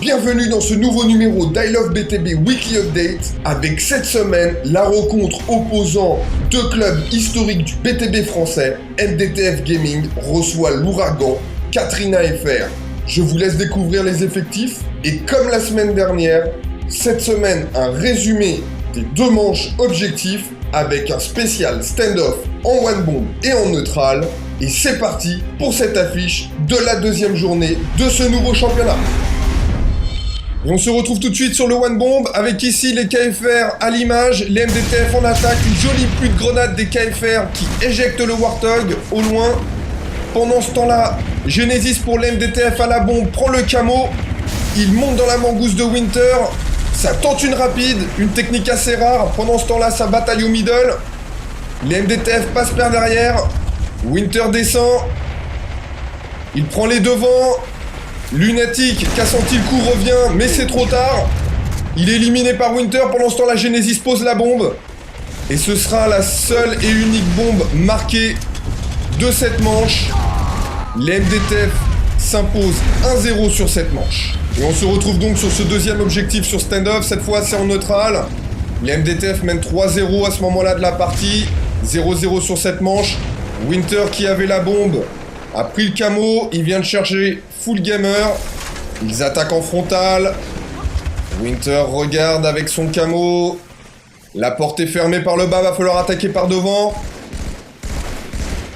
bienvenue dans ce nouveau numéro d'I Love BTB Weekly Update avec cette semaine la rencontre opposant deux clubs historiques du BTB français. MDTF Gaming reçoit l'Ouragan Katrina FR. Je vous laisse découvrir les effectifs et comme la semaine dernière, cette semaine un résumé des deux manches objectifs avec un spécial stand-off en one bomb et en neutral. Et c'est parti pour cette affiche de la deuxième journée de ce nouveau championnat. Et on se retrouve tout de suite sur le one bomb avec ici les KFR à l'image, les MDTF en attaque, une jolie pluie de grenades des KFR qui éjectent le Warthog au loin. Pendant ce temps-là, Genesis pour les MDTF à la bombe prend le camo, il monte dans la mangouste de Winter, ça tente une rapide, une technique assez rare. Pendant ce temps-là, ça bataille au middle, les MDTF passent par derrière. Winter descend, il prend les devants, Lunatic qui a senti le coup revient, mais c'est trop tard. Il est éliminé par Winter, pendant ce temps la Genesis pose la bombe. Et ce sera la seule et unique bombe marquée de cette manche. Les MDTF s'imposent 1-0 sur cette manche. Et on se retrouve donc sur ce deuxième objectif sur stand-off, cette fois c'est en neutral. Les MDTF mènent 3-0 à ce moment-là de la partie, 0-0 sur cette manche. Winter qui avait la bombe a pris le camo, il vient de chercher Full Gamer. Ils attaquent en frontal. Winter regarde avec son camo. La porte est fermée par le bas, va falloir attaquer par devant.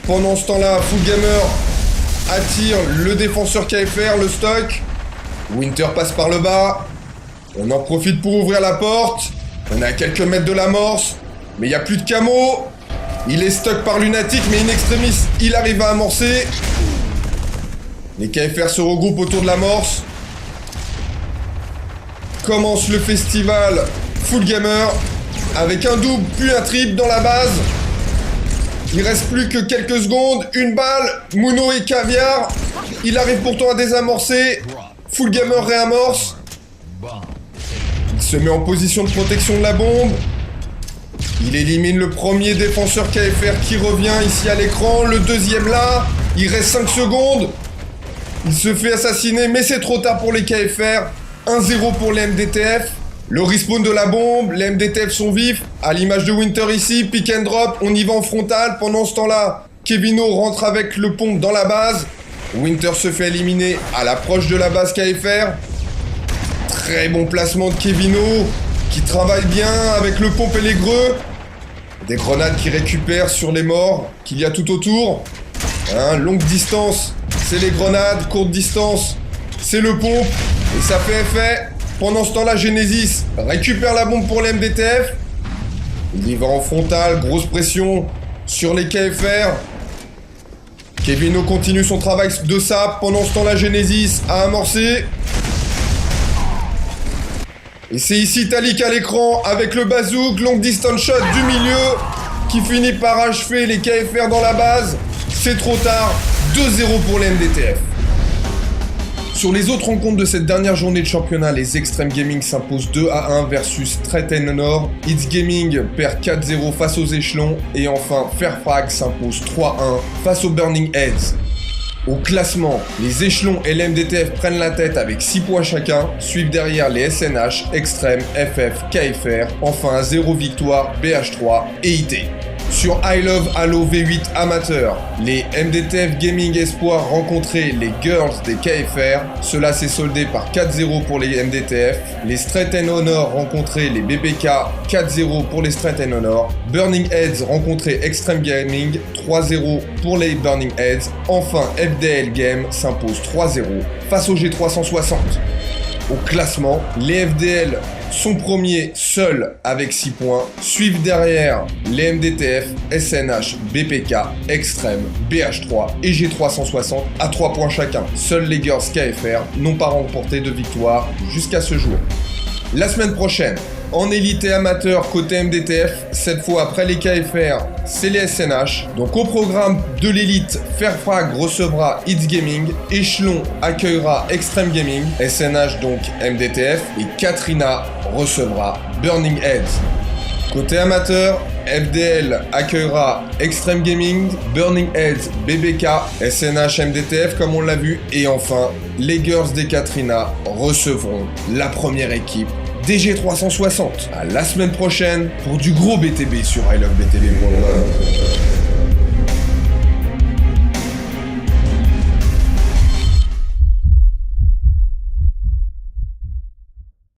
Pendant ce temps-là, Full Gamer attire le défenseur KFR, le stock. Winter passe par le bas. On en profite pour ouvrir la porte. On est à quelques mètres de l'amorce, mais il n'y a plus de camo. Il est stuck par Lunatic, mais in extremis, il arrive à amorcer. Les KFR se regroupent autour de l'amorce. Commence le festival Full Gamer avec un double puis un triple dans la base. Il reste plus que quelques secondes. Une balle, Muno et Caviar. Il arrive pourtant à désamorcer. Full Gamer réamorce. Il se met en position de protection de la bombe. Il élimine le premier défenseur KFR qui revient ici à l'écran. Le deuxième là. Il reste 5 secondes. Il se fait assassiner, mais c'est trop tard pour les KFR. 1-0 pour les MDTF. Le respawn de la bombe. Les MDTF sont vifs. À l'image de Winter ici. Pick and drop. On y va en frontal. Pendant ce temps-là, Kevino rentre avec le pompe dans la base. Winter se fait éliminer à l'approche de la base KFR. Très bon placement de Kevino, qui travaille bien avec le pompe et les greux. Des grenades qui récupèrent sur les morts qu'il y a tout autour. Hein, longue distance, c'est les grenades. Courte distance, c'est le pompe. Et ça fait effet. Pendant ce temps-là, Genesis récupère la bombe pour les MDTF. Il y va en frontal, grosse pression sur les KFR. Kevino continue son travail de sap. Pendant ce temps-là, Genesis a amorcé. Et c'est ici Talik à l'écran avec le bazouk, long distance shot du milieu qui finit par achever les KFR dans la base. C'est trop tard, 2-0 pour les MDTF. Sur les autres rencontres de cette dernière journée de championnat, les Extreme Gaming s'imposent 2-1 versus Straight Honor. It's Gaming perd 4-0 face aux échelons. Et enfin, Fairfrag s'impose 3-1 face aux Burning Heads. Au classement, les échelons et les MDTF prennent la tête avec 6 points chacun, suivent derrière les SNH, Extreme, FF, KFR, enfin 0 victoire, BH3 et IT. Sur I Love Halo V8 Amateur, les MDTF Gaming Espoir rencontraient les Girls des KFR, cela s'est soldé par 4-0 pour les MDTF, les Straight Honor rencontraient les BBK, 4-0 pour les Straight Honor, Burning Heads rencontraient Extreme Gaming, 3-0 pour les Burning Heads, enfin FDL Game s'impose 3-0 face au G360. Au classement, les FDL sont premiers seuls avec 6 points, suivent derrière les MDTF, SNH, BPK, Extreme, BH3 et G360 à 3 points chacun. Seuls les Girls KFR n'ont pas remporté de victoire jusqu'à ce jour. La semaine prochaine, en élite et amateur côté MDTF, cette fois après les KFR, c'est les SNH. Donc au programme de l'élite, Fairfrag recevra It's Gaming, Échelon accueillera Extreme Gaming, SNH donc MDTF et Katrina recevra Burning Heads. Côté amateur, FDL accueillera Extreme Gaming, Burning Heads BBK, SNH MDTF comme on l'a vu, et enfin, les Girls des Katrina recevront la première équipe DG360. À la semaine prochaine pour du gros BTB sur I Love BTB.